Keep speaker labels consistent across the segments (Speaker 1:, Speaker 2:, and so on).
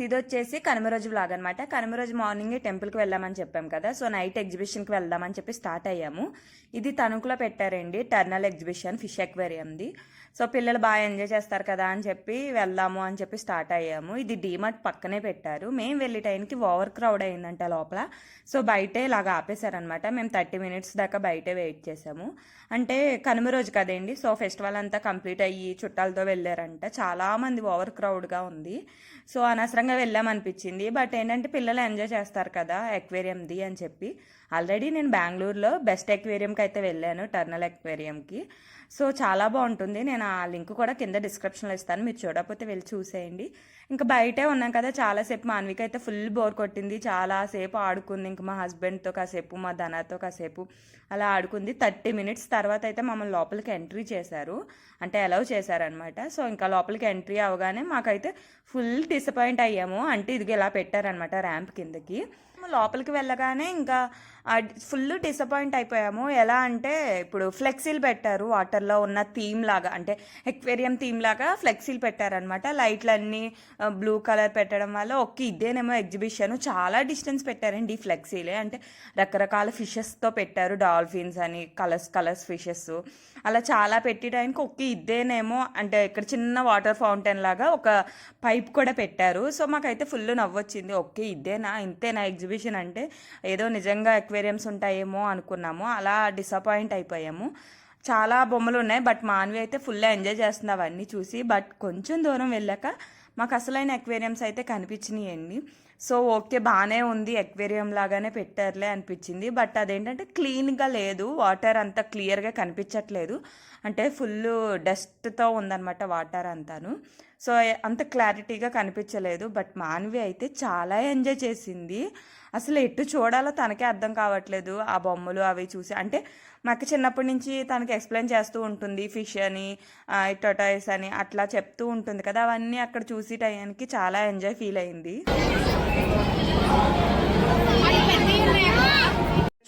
Speaker 1: ఇది వచ్చేసి కనుమ రోజు వ్లాగ్ అనమాట. కనుమ రోజు మార్నింగ్ టెంపుల్కి వెళ్ళామని చెప్పాం కదా, సో నైట్ ఎగ్జిబిషన్కి వెళ్దామని చెప్పి స్టార్ట్ అయ్యాము. ఇది తణుకులో పెట్టారండి, టర్నల్ ఎగ్జిబిషన్, ఫిష్ అక్వేరియంది. సో పిల్లలు బాగా ఎంజాయ్ చేస్తారు కదా అని చెప్పి వెళ్దాము అని చెప్పి స్టార్ట్ అయ్యాము. ఇది డీమార్ట్ పక్కనే పెట్టారు. మేము వెళ్ళే టైంకి ఓవర్ క్రౌడ్ అయిందంట లోపల. సో బయటే ఇలాగ ఆపేశారనమాట. మేము 30 minutes దాకా బయటే వెయిట్ చేసాము. అంటే కనుమ రోజు కదండి, సో ఫెస్టివల్ అంతా కంప్లీట్ అయ్యి చుట్టాలతో వెళ్ళారంట. చాలామంది ఓవర్ క్రౌడ్గా ఉంది. సో అనవసరంగా వెళ్ళామనిపించింది. బట్ ఏంటంటే పిల్లలు ఎంజాయ్ చేస్తారు కదా అక్వేరియంది అని చెప్పి. ఆల్రెడీ నేను బెంగళూరులో బెస్ట్ అక్వేరియంకి అయితే వెళ్ళాను, టర్నల్ అక్వేరియంకి. సో చాలా బాగుంటుంది. నేను ఆ లింక్ కూడా కింద డిస్క్రిప్షన్లో ఇస్తాను, మీరు చూడకపోతే వెళ్ళి చూసేయండి. ఇంకా బయటే ఉన్నాం కదా, చాలాసేపు మాన్విక అయితే ఫుల్ బోర్ కొట్టింది. చాలాసేపు ఆడుకుంది. ఇంకా మా హస్బెండ్తో కాసేపు, మా ధనాతో కాసేపు అలా ఆడుకుంది. 30 minutes తర్వాత అయితే మమ్మల్ని లోపలికి ఎంట్రీ చేశారు, అంటే అలౌ చేశారనమాట. సో ఇంకా లోపలికి ఎంట్రీ అవగానే మాకైతే ఫుల్ డిసప్పాయింట్ అయ్యాము. అంటే ఇది ఇలా పెట్టారనమాట ర్యాంప్ కిందకి. లోపలికి వెళ్ళగానే ఇంకా ఫుల్ డిసప్పాయింట్ అయిపోయాము. ఎలా అంటే ఇప్పుడు ఫ్లెక్సీలు పెట్టారు, వాటర్లో ఉన్న థీమ్ లాగా, అంటే ఎక్వేరియం థీమ్ లాగా ఫ్లెక్సీలు పెట్టారనమాట. లైట్లన్నీ బ్లూ కలర్ పెట్టడం వల్ల ఇదేనేమో ఎగ్జిబిషన్. చాలా డిస్టెన్స్ పెట్టారండి ఈ ఫ్లెక్సీలే. అంటే రకరకాల ఫిషెస్తో పెట్టారు, డాల్ఫిన్స్ అని, కలర్స్ ఫిషెస్ అలా చాలా పెట్టడానికి ఇదేనేమో, అంటే ఇక్కడ చిన్న వాటర్ ఫౌంటైన్ లాగా ఒక పైప్ కూడా పెట్టారు. సో మాకైతే ఫుల్ నవ్వొచ్చింది. ఇంతేనా ఎగ్జిబిషన్ అంటే, ఏదో నిజంగా అక్వేరియంస్ ఉంటాయేమో అనుకున్నాము. అలా డిసప్పాయింట్ అయిపోయాము. చాలా బొమ్మలు ఉన్నాయి, బట్ మాన్వి అయితే ఫుల్ ఎంజాయ్ చేస్తుంది అవన్నీ చూసి. బట్ కొంచెం దూరం వెళ్ళాక మాకు అసలైన అక్వేరియంస్ అయితే కనిపించినాయండి. సో బాగానే ఉంది, అక్వేరియం లాగానే పెట్టారులే అనిపించింది. బట్ అదేంటంటే క్లీన్గా లేదు, వాటర్ అంత క్లియర్గా కనిపించట్లేదు. అంటే ఫుల్ డస్ట్తో ఉందన్నమాట వాటర్ అంతాను. సో అంత క్లారిటీగా కనిపించలేదు. బట్ మాన్వి అయితే చాలా ఎంజాయ్ చేసింది. అసలు ఎటు చూడాలో తనకే అర్థం కావట్లేదు ఆ బొమ్మలు అవి చూసి. అంటే మాకు చిన్నప్పటి నుంచి తనకి ఎక్స్ప్లెయిన్ చేస్తూ ఉంటుంది, ఫిష్ అని, టొటాయిస్ అని అట్లా చెప్తూ ఉంటుంది కదా, అవన్నీ అక్కడ చూసి టైంకి చాలా ఎంజాయ్ ఫీల్ అయింది.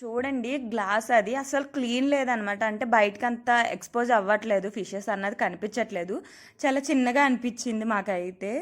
Speaker 1: చూడండి గ్లాస్ అది అసలు క్లీన్ లేదనమాట. అంటే బయటకు అంతా ఎక్స్పోజ్ అవ్వట్లేదు, ఫిషెస్ అన్నది కనిపించట్లేదు. చాలా చిన్నగా అనిపించింది మాకైతే.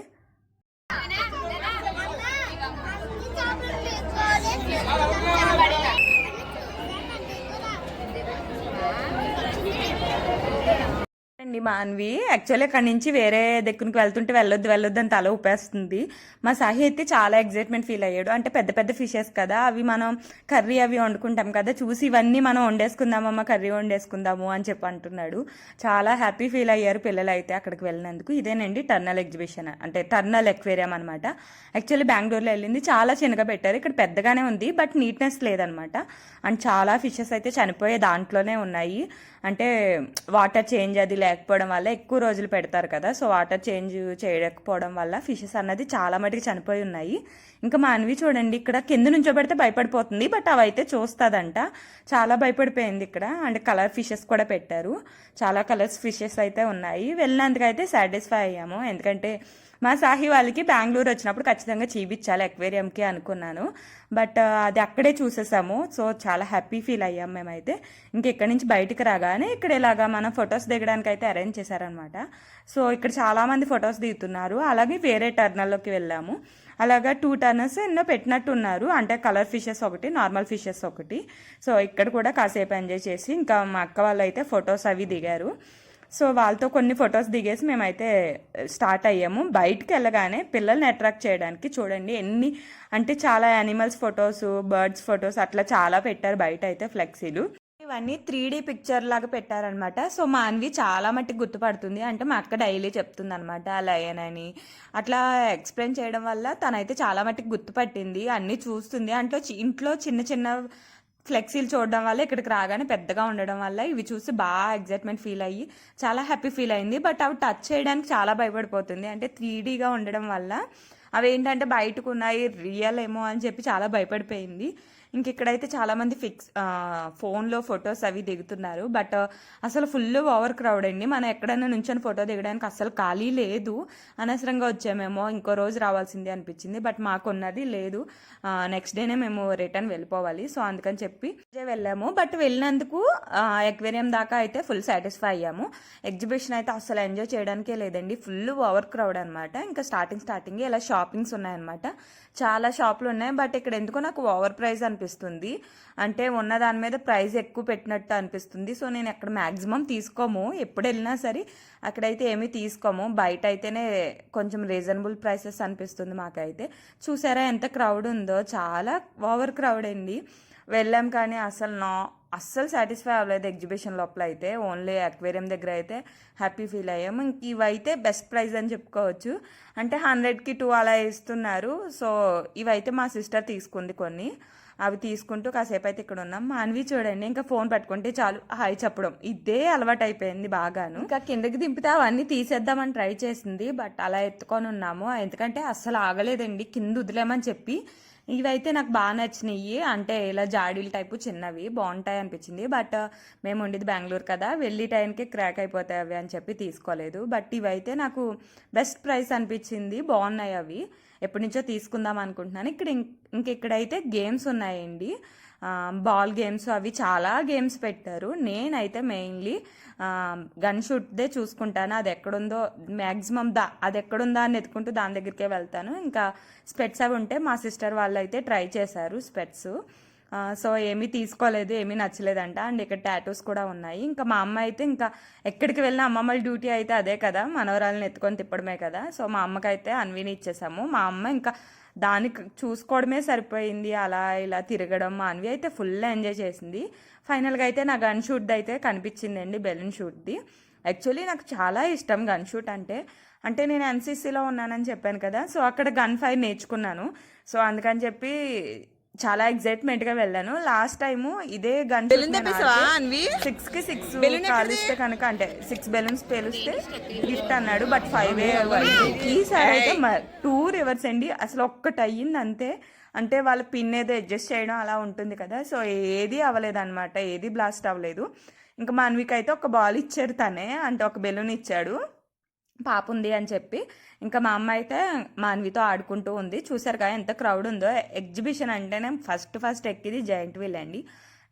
Speaker 1: అండి మాన్వి యాక్చువల్లీ అక్కడి నుంచి వేరే దగ్గరికి వెళ్తుంటే వెళ్ళొద్దు అని తల ఊపేస్తుంది. మా సాహి అయితే చాలా ఎగ్జైట్మెంట్ ఫీల్ అయ్యాడు. అంటే పెద్ద పెద్ద ఫిషెస్ కదా, అవి మనం కర్రీ అవి వండుకుంటాం కదా, చూసి ఇవన్నీ మనం వండేసుకుందామమ్మా, కర్రీ వండేసుకుందాము అని చెప్పి అంటున్నాడు. చాలా హ్యాపీ ఫీల్ అయ్యారు పిల్లలు అయితే అక్కడికి వెళ్ళినందుకు. ఇదేనండి టర్నల్ ఎగ్జిబిషన్, అంటే టర్నల్ అక్వేరియం అనమాట. యాక్చువల్లీ బెంగళూరులో వెళ్ళింది, చాలా చిన్నగా పెట్టారు. ఇక్కడ పెద్దగానే ఉంది, బట్ నీట్నెస్ లేదనమాట. అండ్ చాలా ఫిషెస్ అయితే చనిపోయే దాంట్లోనే ఉన్నాయి. అంటే వాటర్ చేంజ్ అది లేకపోవడం వల్ల ఎక్కువ రోజులు పెడతారు కదా, సో వాటర్ చేంజ్ చేయకపోవడం వల్ల ఫిషెస్ అన్నది చాలా మటుకు చనిపోయి ఉన్నాయి. ఇంకా మాన్వి చూడండి, ఇక్కడ కింద నుంచో పెడితే భయపడిపోతుంది, బట్ అవైతే చూస్తుందంట. చాలా భయపడిపోయింది ఇక్కడ. అంటే కలర్ ఫిషెస్ కూడా పెట్టారు, చాలా కలర్స్ ఫిషెస్ అయితే ఉన్నాయి. వెళ్ళినందుకైతే సాటిస్ఫై అయ్యాము. ఎందుకంటే మా సాహి వాళ్ళకి బెంగళూరు వచ్చినప్పుడు ఖచ్చితంగా చూపించాలి అక్వేరియంకి అనుకున్నాను, బట్ అది అక్కడే చూసేసాము. సో చాలా హ్యాపీ ఫీల్ అయ్యాము మేమైతే. ఇంకెక్కడి నుంచి బయటికి రాగానే ఇక్కడ ఇలాగా మనం ఫొటోస్ దిగడానికి అయితే అరేంజ్ చేశారనమాట. సో ఇక్కడ చాలామంది ఫొటోస్ దిగుతున్నారు. అలాగే వేరే టర్నల్లోకి వెళ్ళాము. అలాగా 2 టర్నల్స్ ఎన్నో పెట్టినట్టు ఉన్నారు, అంటే కలర్ ఫిషెస్ ఒకటి, నార్మల్ ఫిషెస్ ఒకటి. సో ఇక్కడ కూడా కాసేపు ఎంజాయ్ చేసి ఇంకా మా అక్క వాళ్ళు అయితే ఫొటోస్ అవి దిగారు. సో వాళ్ళతో కొన్ని ఫొటోస్ దిగేసి మేమైతే స్టార్ట్ అయ్యాము. బయటికి వెళ్ళగానే పిల్లల్ని అట్రాక్ట్ చేయడానికి చూడండి అంటే చాలా యానిమల్స్ ఫొటోస్, బర్డ్స్ ఫొటోస్ అట్లా చాలా పెట్టారు బయట అయితే ఫ్లెక్సీలు. ఇవన్నీ 3D పిక్చర్ లాగా పెట్టారనమాట. సో మాన్వి చాలా మట్టుకు గుర్తుపడుతుంది. అంటే మా అక్క డైలీ చెప్తుంది అనమాట లయన్ అని. అట్లా ఎక్స్ప్లెయిన్ చేయడం వల్ల తనైతే చాలా మట్టుకు గుర్తుపట్టింది, అన్నీ చూస్తుంది. అంటే ఇంట్లో చిన్న చిన్న ఫ్లెక్సీలు చూడడం వల్ల ఇక్కడికి రాగానే పెద్దగా ఉండడం వల్ల ఇవి చూసి బాగా ఎగ్జైట్మెంట్ ఫీల్ అయ్యి చాలా హ్యాపీ ఫీల్ అయింది. బట్ అవి టచ్ చేయడానికి చాలా భయపడిపోతుంది. అంటే 3Dగా ఉండడం వల్ల అవి ఏంటంటే బయటకు ఉన్నాయి, రియల్ ఏమో అని చెప్పి చాలా భయపడిపోయింది. ఇక్కడైతే చాలామంది ఫోన్లో ఫొటోస్ అవి దిగుతున్నారు. బట్ అసలు ఫుల్ ఓవర్ క్రౌడ్ అండి. మనం ఎక్కడైనా నుంచొని ఫోటో దిగడానికి అసలు ఖాళీ లేదు. అనవసరంగా వచ్చామేమో, ఇంకో రోజు రావాల్సిందే అనిపించింది. బట్ మాకున్నది లేదు, నెక్స్ట్ డేనే మేము రిటర్న్ వెళ్ళిపోవాలి. సో అందుకని చెప్పి వెళ్ళాము. బట్ వెళ్ళినందుకు ఎక్వేరియం దాకా అయితే ఫుల్ సాటిస్ఫై అయ్యాము. ఎగ్జిబిషన్ అయితే అసలు ఎంజాయ్ చేయడానికే లేదండి, ఫుల్ ఓవర్ క్రౌడ్ అనమాట. ఇంకా స్టార్టింగ్ ఇలా షాపింగ్స్ ఉన్నాయన్నమాట. చాలా షాపులు ఉన్నాయి, బట్ ఇక్కడ ఎందుకో నాకు ఓవర్ ప్రైస్ అనిపిస్తుంది. అంటే ఉన్న దాని మీద ప్రైస్ ఎక్కువ పెట్టినట్టు అనిపిస్తుంది. సో నేను ఎక్కడ మ్యాక్సిమం తీసుకోము, ఎప్పుడు వెళ్ళినా సరే అక్కడైతే ఏమీ తీసుకోము. బయట అయితేనే కొంచెం రీజనబుల్ ప్రైసెస్ అనిపిస్తుంది మాకైతే. చూసారా ఎంత క్రౌడ్ ఉందో, చాలా ఓవర్ క్రౌడ్ అండి. వెళ్ళాం కానీ అస్సలు సాటిస్ఫై అవ్వలేదు ఎగ్జిబిషన్ లోపల అయితే. ఓన్లీ అక్వేరియం దగ్గర అయితే హ్యాపీ ఫీల్ అయ్యాము. ఇంక ఇవైతే బెస్ట్ ప్రైస్ అని చెప్పుకోవచ్చు. అంటే 100కి 2 అలా ఇస్తున్నారు. సో ఇవైతే మా సిస్టర్ తీసుకుంది కొన్ని, అవి తీసుకుంటూ కాసేపు అయితే ఇక్కడ ఉన్నాం. మాన్వి చూడండి, ఇంకా ఫోన్ పెట్టుకుంటే చాలు హాయ్ చెప్పడం, ఇదే అలవాటు అయిపోయింది బాగాను. ఇంకా కిందకి దింపితే అవన్నీ తీసేద్దామని ట్రై చేసింది, బట్ అలా ఎత్తుకొని ఉన్నాము. ఎందుకంటే అస్సలు ఆగలేదండి కింద వదిలేమని చెప్పి. ఇవైతే నాకు బాగా నచ్చినాయి, అంటే ఇలా జాడీలు టైపు చిన్నవి బాగుంటాయి అనిపించింది. బట్ మేము ఉండేది బెంగళూరు కదా, వెళ్ళి టైంకి క్రాక్ అయిపోతాయి అవి అని చెప్పి తీసుకోలేదు. బట్ ఇవైతే నాకు బెస్ట్ ప్రైస్ అనిపించింది, బాగున్నాయి అవి. ఎప్పటి నుంచో తీసుకుందాం అనుకుంటున్నాను. ఇక్కడైతే గేమ్స్ ఉన్నాయండి, బాల్ గేమ్స్, అవి చాలా గేమ్స్ పెట్టారు. నేనైతే మెయిన్లీ గన్ షూట్దే చూసుకుంటాను. అది ఎక్కడుందో మ్యాక్సిమం అది ఎక్కడుందా అని ఎత్తుకుంటూ దాని దగ్గరికే వెళ్తాను. ఇంకా స్పెట్స్ అవి ఉంటే మా సిస్టర్ వాళ్ళు అయితే ట్రై చేశారు స్పెట్స్. సో ఏమీ తీసుకోలేదు, ఏమీ నచ్చలేదంట. అండ్ ఇక్కడ టాటూస్ కూడా ఉన్నాయి. ఇంకా మా అమ్మ అయితే ఇంకా ఎక్కడికి వెళ్ళినా అమ్మమ్మల డ్యూటీ అయితే అదే కదా, మనవరాలను ఎత్తుకొని తిప్పడమే కదా. సో మా అమ్మకైతే అన్విని ఇచ్చేసాము. మా అమ్మ ఇంకా దానికి చూసుకోవడమే సరిపోయింది, అలా ఇలా తిరగడం. మా అన్వి అయితే ఫుల్ ఎంజాయ్ చేసింది. ఫైనల్గా అయితే నా గన్ షూట్ది అయితే కనిపించిందండి, బెలూన్ షూట్ది. యాక్చువల్లీ నాకు చాలా ఇష్టం గన్ షూట్ అంటే నేను ఎన్సీసీలో ఉన్నానని చెప్పాను కదా, సో అక్కడ గన్ ఫైర్ నేర్చుకున్నాను. సో అందుకని చెప్పి చాలా ఎక్సైట్మెంట్గా వెళ్ళాను. లాస్ట్ టైము ఇదే గన్ 6కి 6 కాలిస్తే కనుక, అంటే 6 బెలూన్స్ పేలిస్తే గిఫ్ట్ అన్నాడు. బట్ 5 ఈసారి అయితే 2 రివర్స్ అండి. అసలు ఒక్కటి అయ్యింది అంతే. అంటే వాళ్ళ పిన్ ఏదో అడ్జస్ట్ చేయడం అలా ఉంటుంది కదా, సో ఏది అవ్వలేదు అనమాట, ఏది బ్లాస్ట్ అవ్వలేదు. ఇంకా మా అన్వికి అయితే ఒక బాల్ ఇచ్చాడు తనే, అంటే ఒక బెలూన్ ఇచ్చాడు పాప ఉంది అని చెప్పి. ఇంకా మా అమ్మ అయితే మా అన్వితో ఆడుకుంటూ ఉంది. చూసారు కదా ఎంత క్రౌడ్ ఉందో. ఎగ్జిబిషన్ అంటేనే ఫస్ట్ ఎక్కిది జైంట్ వీల్ అండి.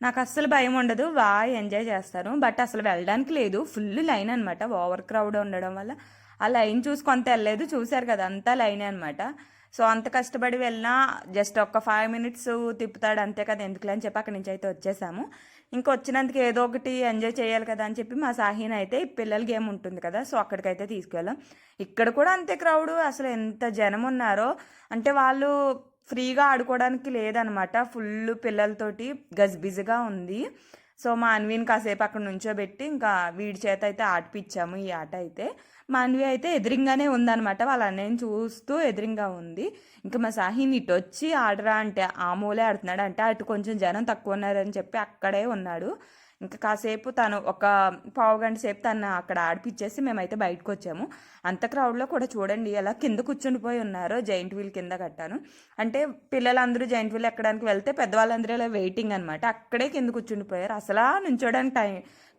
Speaker 1: నాకు అస్సలు భయం ఉండదు, బాగా ఎంజాయ్ చేస్తాను. బట్ అసలు వెళ్ళడానికి లేదు, ఫుల్ లైన్ అనమాట. ఓవర్ క్రౌడ్ ఉండడం వల్ల ఆ లైన్ చూసి కొంత వెళ్ళలేదు. చూసారు కదా అంతా లైనే అనమాట. సో అంత కష్టపడి వెళ్ళినా జస్ట్ ఒక 5 minutes తిప్పుతాడు అంతే కదా, ఎందుకులే అని చెప్పి అక్కడి నుంచి అయితే వచ్చేసాము. ఇంకా వచ్చినందుకు ఏదో ఒకటి ఎంజాయ్ చేయాలి కదా అని చెప్పి మా సాహిన్ అయితే పిల్లల గేమ్ ఉంటుంది కదా, సో అక్కడికైతే తీసుకెళ్ళాం. ఇక్కడ కూడా అంతే క్రౌడ్, అసలు ఎంత జనం ఉన్నారో. అంటే వాళ్ళు ఫ్రీగా ఆడుకోవడానికి లేదనమాట, ఫుల్ పిల్లలతోటి గజిబిజిగా ఉంది. సో మా అన్విని కాసేపు అక్కడ నుంచోబెట్టి ఇంకా వీడి చేత అయితే ఆడిపించాము ఈ ఆట అయితే. మా అన్వి అయితే ఎదురింగానే ఉందనమాట, వాళ్ళ అన్నయ్యని చూస్తూ ఎదురింగా ఉంది. ఇంకా మా సాహిన్ ఇటు వచ్చి ఆడరా అంటే ఆ మూలే ఆడుతున్నాడు. అంటే అటు కొంచెం జనం తక్కువ ఉన్నారని చెప్పి అక్కడే ఉన్నాడు. ఇంకా కాసేపు తను ఒక 1/2 గంట సేపు తను అక్కడ ఆడిపించేసి మేమైతే బయటకు వచ్చాము. అంత క్రౌడ్లో కూడా చూడండి ఎలా కింద కూర్చుండిపోయి ఉన్నారో, జైంట్ వీల్ కింద కట్టాను. అంటే పిల్లలందరూ జైంట్ వీల్ ఎక్కడానికి వెళ్తే పెద్దవాళ్ళందరూ ఇలా వెయిటింగ్ అనమాట, అక్కడే కింద కూర్చుండిపోయారు. అసలు నుంచోడానికి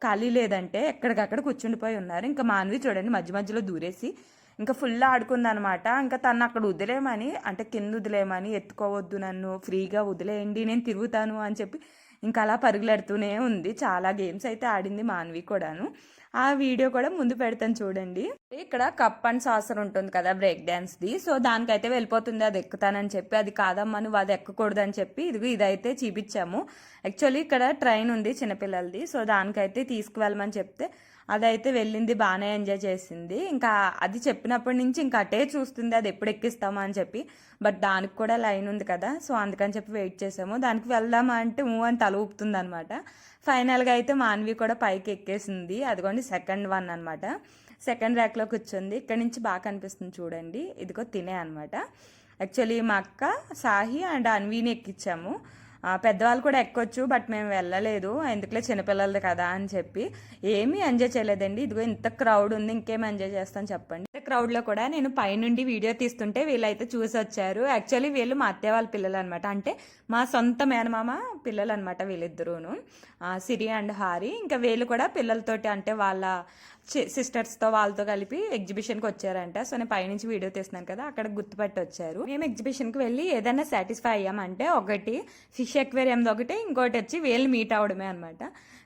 Speaker 1: ఖాళీ లేదంటే ఎక్కడికక్కడ కూర్చుండిపోయి ఉన్నారు. ఇంకా మాన్వి చూడండి మధ్యలో దూరేసి ఇంకా ఫుల్ ఆడుకుందనమాట. ఇంకా తను అక్కడ వదిలేమని, అంటే కింద వదిలేమని, ఎత్తుకోవద్దు నన్ను ఫ్రీగా వదిలేయండి నేను తిరుగుతాను అని చెప్పి ఇంకా అలా పరుగులెడుతూనే ఉంది. చాలా గేమ్స్ అయితే ఆడింది మాన్వి కూడాను. ఆ వీడియో కూడా ముందు పెడతాను చూడండి. ఇక్కడ కప్ అండ్ సాసర్ ఉంటుంది కదా బ్రేక్ డాన్స్ది, సో దానికైతే వెళ్ళిపోతుంది అది ఎక్కుతానని చెప్పి. అది కాదమ్మా నువ్వు అది ఎక్కకూడదు అని చెప్పి ఇదైతే చూపించాము. యాక్చువల్లీ ఇక్కడ ట్రైన్ ఉంది చిన్నపిల్లలది, సో దానికైతే తీసుకువెళ్ళమని చెప్తే అదైతే వెళ్ళింది, బాగానే ఎంజాయ్ చేసింది. ఇంకా అది చెప్పినప్పటి నుంచి ఇంకా అటే చూస్తుంది అది ఎప్పుడు ఎక్కిస్తామా అని చెప్పి. బట్ దానికి కూడా లైన్ ఉంది కదా, సో అందుకని చెప్పి వెయిట్ చేసాము. దానికి వెళ్దామా అంటే అని తల ఊపుతుంది అనమాట. ఫైనల్గా అయితే మాన్వి కూడా పైకి ఎక్కేసింది. అదిగోండి సెకండ్ వన్ అనమాట, సెకండ్ ర్యాక్లో కూర్చుంది. ఇక్కడ నుంచి బాగా కనిపిస్తుంది చూడండి, ఇదిగో తినే అనమాట. యాక్చువల్లీ మా అక్క సాహి అండ్ అన్వీని ఎక్కించాము. పెద్దవాళ్ళు కూడా ఎక్కొచ్చు, బట్ మేము వెళ్ళలేదు, ఎందుకులే చిన్నపిల్లలది కదా అని చెప్పి. ఏమీ ఎంజాయ్ చేయలేదండి. ఇదిగో ఇంత క్రౌడ్ ఉంది, ఇంకేం ఎంజాయ్ చేస్తాను చెప్పండి. క్రౌడ్లో కూడా నేను పైనుండి వీడియో తీస్తుంటే వీళ్ళైతే చూసి వచ్చారు. యాక్చువల్లీ వీళ్ళు మా అత్తయ్య వాళ్ళ పిల్లలు అనమాట, అంటే మా సొంత మేనమామ పిల్లలు అనమాట వీళ్ళిద్దరూను, సిరి అండ్ హారి. ఇంకా వీళ్ళు కూడా పిల్లలతోటి, అంటే వాళ్ళ సిస్టర్స్తో వాళ్ళతో కలిపి ఎగ్జిబిషన్కి వచ్చారంట. సో నేను పైనుంచి వీడియో తీస్తున్నాను కదా, అక్కడ గుర్తుపట్టి వచ్చారు. మేము ఎగ్జిబిషన్కి వెళ్ళి ఏదైనా సాటిస్ఫై అయ్యామంటే ఒకటి ఫిష్ ఫిష్ ఎక్వేరియంది ఒకటి, ఇంకోటి వచ్చి వీళ్ళు మీట్ అవడమే అనమాట.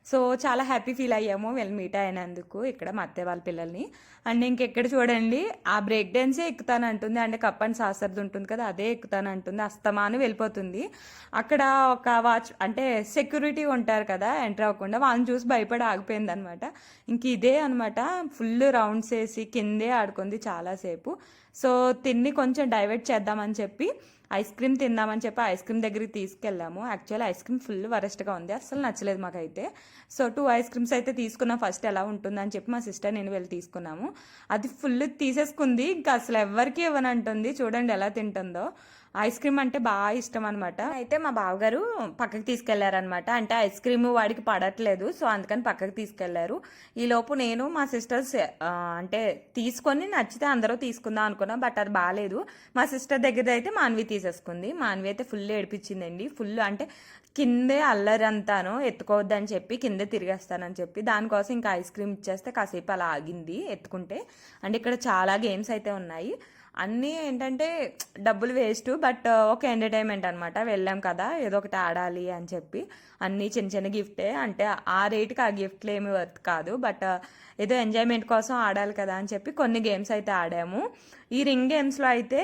Speaker 1: సో చాలా హ్యాపీ ఫీల్ అయ్యాము వీళ్ళు మీట్ అయినందుకు ఇక్కడ మా అత్తయ్య వాళ్ళ పిల్లల్ని. అండ్ ఇంకెక్కడ చూడండి ఆ బ్రేక్ డాన్సే ఎక్కుతాను అంటుంది, అంటే కప్ అండ్ సాసర్ది ఉంటుంది కదా అదే ఎక్కుతాను అంటుంది, అస్తమాను వెళ్ళిపోతుంది. అక్కడ ఒక వాచ్ అంటే సెక్యూరిటీ ఉంటారు కదా ఎంటర్ అవ్వకుండా, వాళ్ళని చూసి భయపడి ఆగిపోయింది అనమాట. ఇంక ఇదే అనమాట ఫుల్ రౌండ్స్ వేసి కిందే ఆడుకుంది చాలాసేపు. సో తిన్ని కొంచెం డైవర్ట్ చేద్దామని చెప్పి ఐస్ క్రీమ్ తిందామని చెప్పి ఐస్ క్రీమ్ దగ్గరికి తీసుకెళ్ళాము. యాక్చువల్లీ ఐస్ క్రీమ్ ఫుల్ వరస్ట్గా ఉంది, అస్సలు నచ్చలేదు మాకైతే. సో 2 ఐస్ క్రీమ్స్ అయితే తీసుకున్నాం, ఫస్ట్ ఎలా ఉంటుందని చెప్పి మా సిస్టర్ నేను వెళ్ళి తీసుకున్నాము. అది ఫుల్ తీసేసుకుంది, ఇంకా అసలు ఎవరికి ఇవ్వనంటుంది. చూడండి ఎలా తింటుందో. ఐస్ క్రీమ్ అంటే బాగా ఇష్టం అనమాట. అయితే మా బావగారు పక్కకి తీసుకెళ్లారనమాట, అంటే ఐస్ క్రీమ్ వాడికి పడట్లేదు సో అందుకని పక్కకి తీసుకెళ్లారు. ఈ లోపు నేను మా సిస్టర్స్ అంటే తీసుకొని నచ్చితే అందరూ తీసుకుందాం అనుకున్నాం, బట్ అది బాగాలేదు. మా సిస్టర్ దగ్గర అయితే మాన్వి తీసేసుకుంది. మాన్వి అయితే ఫుల్ ఏడిపించిందండి, ఫుల్ అంటే కిందే అల్లరి అంతాను, ఎత్తుకోవద్దని చెప్పి కిందే తిరిగేస్తానని చెప్పి దానికోసం ఇంకా ఐస్ క్రీమ్ ఇచ్చేస్తే కాసేపు అలా ఆగింది ఎత్తుకుంటే. అండ్ ఇక్కడ చాలా గేమ్స్ అయితే ఉన్నాయి, అన్నీ ఏంటంటే డబ్బులు వేస్ట్ బట్ ఒక ఎంటర్టైన్మెంట్ అనమాట. వెళ్ళాం కదా ఏదో ఒకటి ఆడాలి అని చెప్పి అన్నీ చిన్న చిన్న గిఫ్టే, అంటే ఆ రేటుకి ఆ గిఫ్ట్లు ఏమి వర్త్ కాదు, బట్ ఏదో ఎంజాయ్మెంట్ కోసం ఆడాలి కదా అని చెప్పి కొన్ని గేమ్స్ అయితే ఆడాము. ఈ రింగ్ గేమ్స్లో అయితే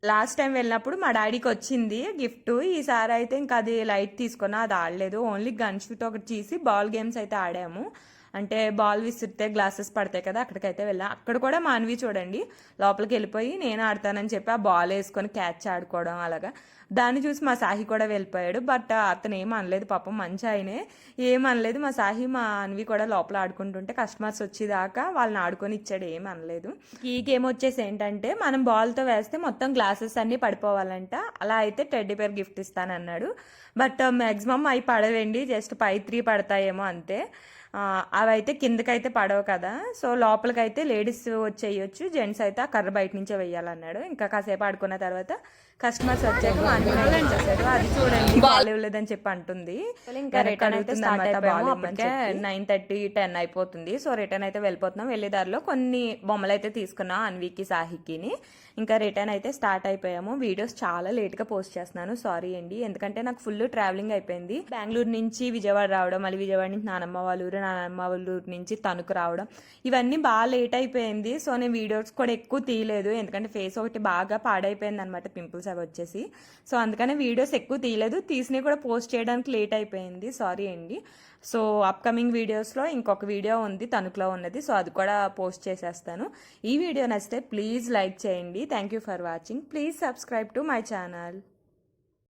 Speaker 1: లాస్ట్ టైం వెళ్ళినప్పుడు మా డాడీకి వచ్చింది గిఫ్ట్, ఈసారి అయితే ఇంకా అది లైట్ తీసుకున్నా, అది ఆడలేదు. ఓన్లీ గన్ షూట్ ఒకటి చేసి బాల్ గేమ్స్ అయితే ఆడాము. అంటే బాల్ విసిరితే గ్లాసెస్ పడతాయి కదా అక్కడికైతే వెళ్ళాం. అక్కడ కూడా మాన్వి చూడండి లోపలికి వెళ్ళిపోయి నేను ఆడతానని చెప్పి ఆ బాల్ వేసుకొని క్యాచ్ ఆడుకోవడం అలాగా. దాన్ని చూసి మా సాహి కూడా వెళ్ళిపోయాడు, బట్ అతను ఏమనలేదు పాపం, మంచి ఆయనే, ఏమనలేదు. మా సాహి మా అన్వి కూడా లోపల ఆడుకుంటుంటే కస్టమర్స్ వచ్చేదాకా వాళ్ళని ఆడుకొని ఇచ్చాడు, ఏమనలేదు. ఈ గేమ్ వచ్చేసి ఏంటంటే మనం బాల్తో వేస్తే మొత్తం గ్లాసెస్ అన్నీ పడిపోవాలంట, అలా అయితే టెడ్డీ బేర్ గిఫ్ట్ ఇస్తానన్నాడు. బట్ మ్యాక్సిమం అవి పడవండి, జస్ట్ 5-3 పడతాయేమో అంతే. అవైతే కిందకైతే పడవు కదా, సో లోపలికైతే లేడీస్ వచ్చేయచ్చు, జెంట్స్ అయితే ఆ కర్ర బయట నుంచే వెయ్యాలన్నాడు. ఇంకా కాసేపు ఆడుకున్న తర్వాత కస్టమర్స్ వచ్చాక చేశాడు, అది చూడండి బాల్ ఇవ్వలేదని చెప్పి అంటుంది. ఇంకా రిటర్న్ అయితే స్టార్ట్ అయిపోయాము, అప్పటికే 9:30-10 అయిపోతుంది. సో రిటర్న్ అయితే వెళ్ళిపోతున్నాం. వెళ్ళేదారిలో కొన్ని బొమ్మలు అయితే తీసుకున్నాం అన్వికి సాహికిని. ఇంకా రిటర్న్ అయితే స్టార్ట్ అయిపోయాము. వీడియోస్ చాలా లేట్గా పోస్ట్ చేస్తున్నాను, సారీ అండి, ఎందుకంటే నాకు ఫుల్ ట్రావెలింగ్ అయిపోయింది. బెంగళూరు నుంచి విజయవాడ రావడం, మళ్ళీ విజయవాడ నుంచి నానమ్మ వాళ్ళ ఊరు, నానమ్మ వాళ్ళ ఊరు నుంచి తణుకు రావడం, ఇవన్నీ బాగా లేట్ అయిపోయింది. సో నేను వీడియోస్ కూడా ఎక్కువ తీయలేదు, ఎందుకంటే ఫేస్ ఒకటి బాగా పాడైపోయింది అనమాట, పింపుల్స్ అవి వచ్చేసి. సో అందుకనే వీడియోస్ ఎక్కువ తీయలేదు, తీసినవి కూడా పోస్ట్ చేయడానికి లేట్ అయిపోయింది, సారీ అండి. సో అప్కమింగ్ వీడియోస్లో ఇంకొక వీడియో ఉంది తణుకులో ఉన్నది, సో అది కూడా పోస్ట్ చేసేస్తాను. ఈ వీడియో నచ్చితే ప్లీజ్ లైక్ చేయండి. Thank you for watching. Please subscribe to my channel.